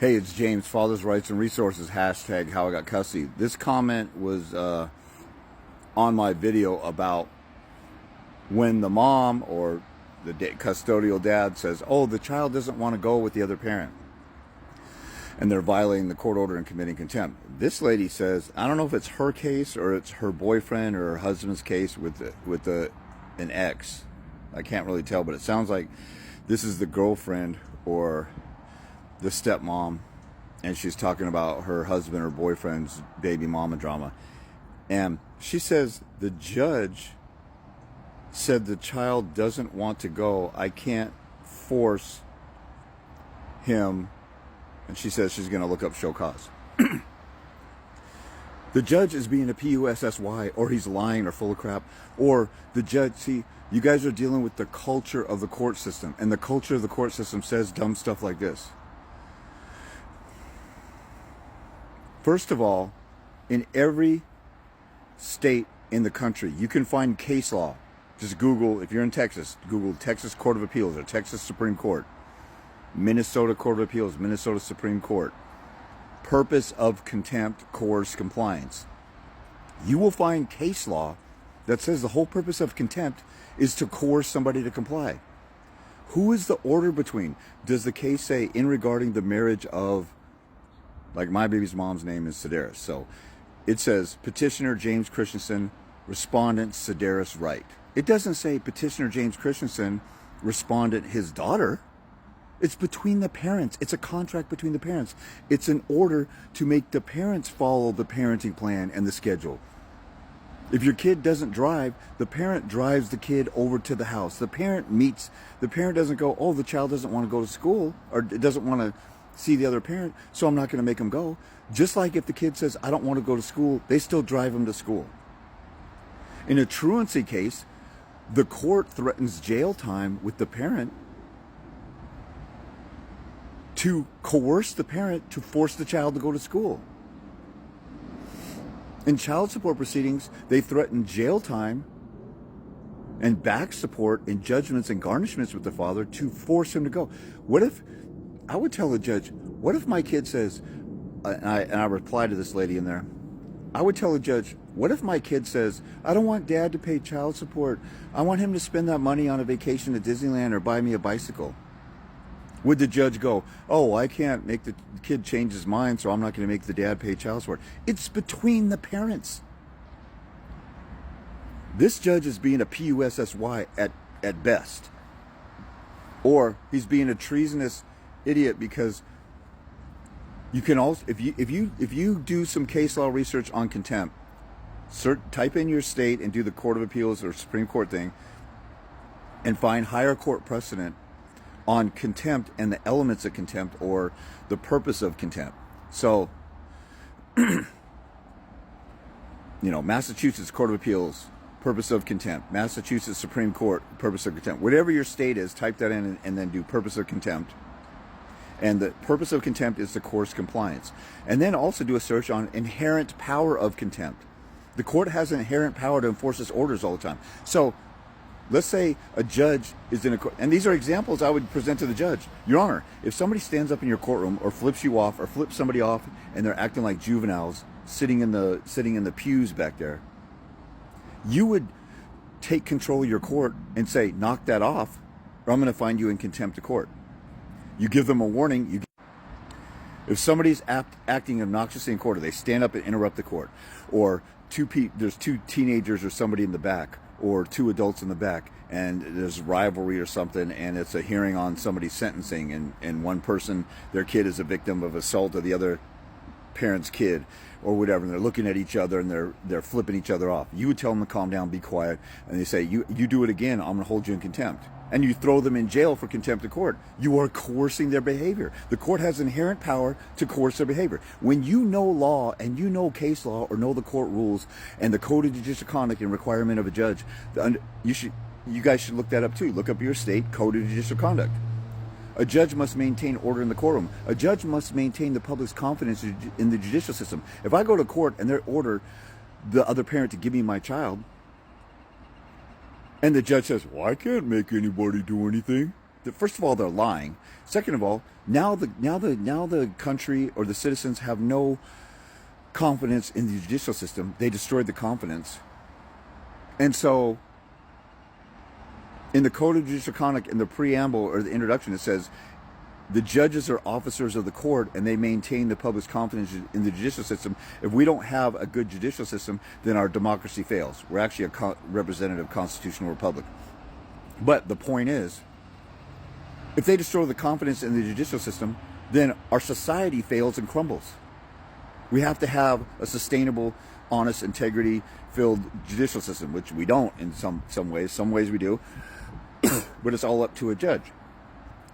Hey, it's James, Father's Rights and Resources, hashtag how I got custody. This comment was on my video about when the mom or the custodial dad says, oh, the child doesn't want to go with the other parent, and they're violating the court order and committing contempt. This lady says, I don't know if it's her case or it's her boyfriend or her husband's case with an ex. I can't really tell, but it sounds like this is the girlfriend or the stepmom, and she's talking about her husband or boyfriend's baby mama drama. And she says the judge said the child doesn't want to go. I can't force him. And she says she's going to look up show cause. The judge is being a PUSSY, or he's lying or full of crap, or the judge, see, you guys are dealing with the culture of the court system, and the culture of the court system says dumb stuff like this. First of all, in every state in the country, you can find case law. Just Google, if you're in Texas, Google Texas Court of Appeals or Texas Supreme Court, Minnesota Court of Appeals, Minnesota Supreme Court. Purpose of contempt, coerced compliance. You will find case law that says the whole purpose of contempt is to coerce somebody to comply. Who is the order between? Does the case say in regarding the marriage of, like my baby's mom's name is Sedaris, so it says petitioner James Christensen, respondent Sedaris Wright. It doesn't say petitioner James Christensen, respondent his daughter. It's between the parents. It's a contract between the parents. It's an order to make the parents follow the parenting plan and the schedule. If your kid doesn't drive, the parent drives the kid over to the house. The parent doesn't go, oh, the child doesn't want to go to school or doesn't want to see the other parent, so I'm not going to make them go. Just like if the kid says, I don't want to go to school, they still drive them to school. In a truancy case, the court threatens jail time with the parent to coerce the parent to force the child to go to school. In child support proceedings, they threaten jail time and back support and judgments and garnishments with the father to force him to go. What if, I would tell the judge, what if my kid says, and I reply to this lady in there, I would tell the judge, what if my kid says, I don't want dad to pay child support. I want him to spend that money on a vacation to Disneyland or buy me a bicycle. Would the judge go, oh, I can't make the kid change his mind, so I'm not going to make the dad pay child support? It's between the parents. This judge is being a PUSSY at best. Or he's being a treasonous idiot, because you can also, if you do some case law research on contempt, type in your state and do the Court of Appeals or Supreme Court thing and find higher court precedent on contempt and the elements of contempt or the purpose of contempt. So, Massachusetts Court of Appeals, purpose of contempt. Massachusetts Supreme Court, purpose of contempt. Whatever your state is, type that in and then do purpose of contempt. And the purpose of contempt is to coerce compliance. And then also do a search on inherent power of contempt. The court has an inherent power to enforce its orders all the time. So, let's say a judge is in a court, and these are examples I would present to the judge. Your Honor, if somebody stands up in your courtroom or flips you off or flips somebody off and they're acting like juveniles sitting in the pews back there, you would take control of your court and say, knock that off, or I'm going to find you in contempt of court. You give them a warning. If somebody's acting obnoxiously in court, or they stand up and interrupt the court, or there's two teenagers or somebody in the back, or two adults in the back, and there's rivalry or something, and it's a hearing on somebody's sentencing, and one person, their kid is a victim of assault of the other parent's kid, or whatever, and they're looking at each other and they're flipping each other off. You would tell them to calm down, be quiet, and they say, you do it again, I'm going to hold you in contempt. And you throw them in jail for contempt of court. You are coercing their behavior. The court has inherent power to coerce their behavior. When you know law and you know case law or know the court rules and the code of judicial conduct and requirement of a judge, you guys should look that up too. Look up your state code of judicial conduct. A judge must maintain order in the courtroom. A judge must maintain the public's confidence in the judicial system. If I go to court and they order the other parent to give me my child, and the judge says, well, I can't make anybody do anything. First of all, they're lying. Second of all, now the country or the citizens have no confidence in the judicial system. They destroyed the confidence. And so in the Code of Judicial Conduct, in the preamble or the introduction, it says the judges are officers of the court and they maintain the public's confidence in the judicial system. If we don't have a good judicial system, then our democracy fails. We're actually a representative constitutional republic. But the point is, if they destroy the confidence in the judicial system, then our society fails and crumbles. We have to have a sustainable, honest, integrity-filled judicial system, which we don't in some ways. Some ways we do, but it's all up to a judge.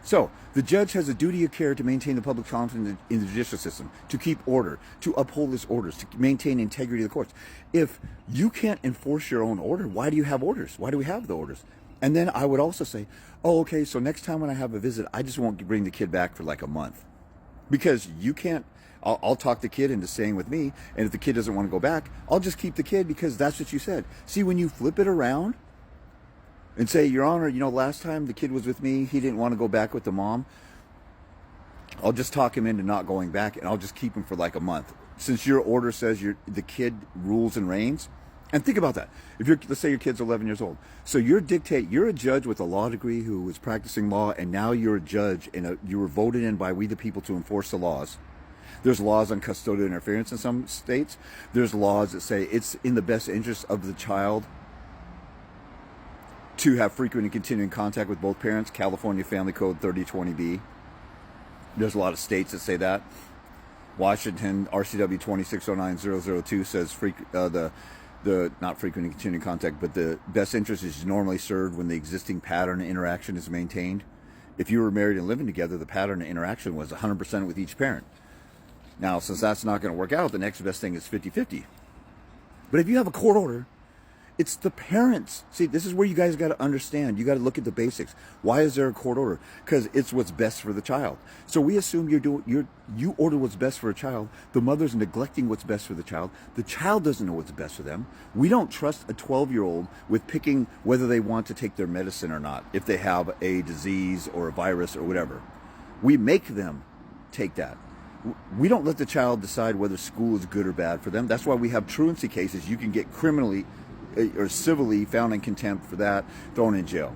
So the judge has a duty of care to maintain the public confidence in the judicial system, to keep order, to uphold its orders, to maintain integrity of the courts. If you can't enforce your own order, why do you have orders? Why do we have the orders? And then I would also say, oh, okay, so next time when I have a visit, I just won't bring the kid back for like a month. Because you can't, I'll talk the kid into staying with me, and if the kid doesn't want to go back, I'll just keep the kid because that's what you said. See, when you flip it around and say, Your Honor, last time the kid was with me, he didn't want to go back with the mom, I'll just talk him into not going back, and I'll just keep him for like a month. Since your order says the kid rules and reigns. And think about that. Let's say your kid's 11 years old. So you're a judge with a law degree who was practicing law, and now you're a judge, and you were voted in by we the people to enforce the laws. There's laws on custodial interference in some states. There's laws that say it's in the best interest of the child to have frequent and continuing contact with both parents. California Family Code 3020B. There's a lot of states that say that. Washington RCW 2609002 says the not frequent and continuing contact, but the best interest is normally served when the existing pattern of interaction is maintained. If you were married and living together, the pattern of interaction was 100% with each parent. Now, since that's not going to work out, the next best thing is 50-50. But if you have a court order, it's the parents. See, this is where you guys got to understand. You got to look at the basics. Why is there a court order? Because it's what's best for the child. So we assume you order what's best for a child. The mother's neglecting what's best for the child. The child doesn't know what's best for them. We don't trust a 12-year-old with picking whether they want to take their medicine or not, if they have a disease or a virus or whatever. We make them take that. We don't let the child decide whether school is good or bad for them. That's why we have truancy cases. You can get criminally or civilly found in contempt for that, thrown in jail.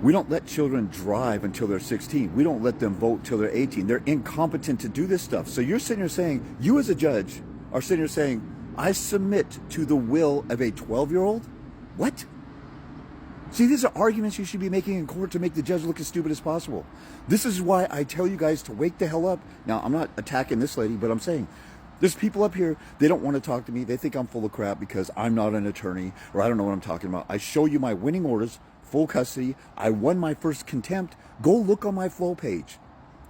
We don't let children drive until they're 16. We don't let them vote till they're 18. They're incompetent to do this stuff. So you're sitting here saying, you as a judge are sitting here saying, I submit to the will of a 12-year-old? What? See, these are arguments you should be making in court to make the judge look as stupid as possible. This is why I tell you guys to wake the hell up. Now, I'm not attacking this lady, but I'm saying, there's people up here, they don't want to talk to me. They think I'm full of crap because I'm not an attorney or I don't know what I'm talking about. I show you my winning orders, full custody. I won my first contempt. Go look on my flow page.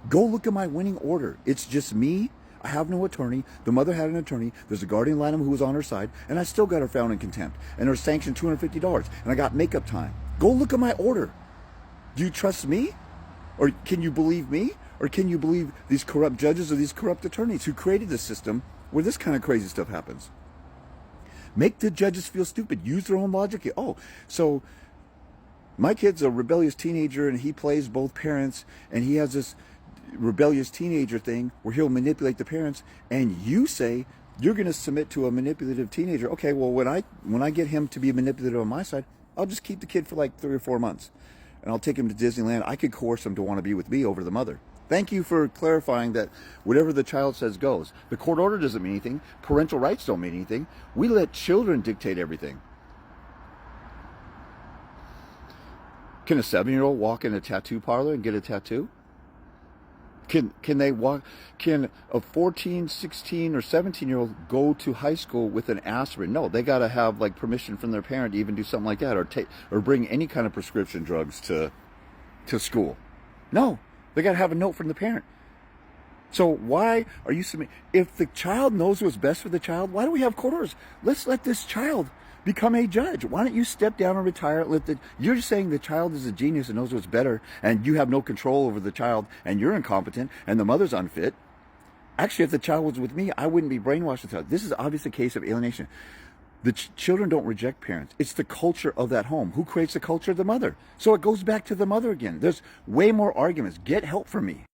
Go look at my winning order. It's just me. I have no attorney. The mother had an attorney. There's a guardian ad litem who was on her side, and I still got her found in contempt. And her sanction $250, and I got makeup time. Go look at my order. Do you trust me? Or can you believe me? Or can you believe these corrupt judges or these corrupt attorneys who created this system where this kind of crazy stuff happens? Make the judges feel stupid. Use their own logic. Oh, so my kid's a rebellious teenager and he plays both parents and he has this rebellious teenager thing where he'll manipulate the parents, and you say you're going to submit to a manipulative teenager. Okay, well, when I get him to be manipulative on my side, I'll just keep the kid for like 3 or 4 months and I'll take him to Disneyland. I could coerce him to want to be with me over the mother. Thank you for clarifying that whatever the child says goes. The court order doesn't mean anything. Parental rights don't mean anything. We let children dictate everything. Can a 7-year-old walk in a tattoo parlor and get a tattoo? Can a 14, 16, or 17-year-old go to high school with an aspirin? No, they got to have like permission from their parent to even do something like that, or bring any kind of prescription drugs to school. No. They got to have a note from the parent. So why are you submitting? If the child knows what's best for the child, why do we have court orders? Let's let this child become a judge. Why don't you step down and retire? You're just saying the child is a genius and knows what's better, and you have no control over the child, and you're incompetent, and the mother's unfit. Actually, if the child was with me, I wouldn't be brainwashed with the child. This is obviously a case of alienation. The children don't reject parents. It's the culture of that home. Who creates the culture? The mother. So it goes back to the mother again. There's way more arguments. Get help from me.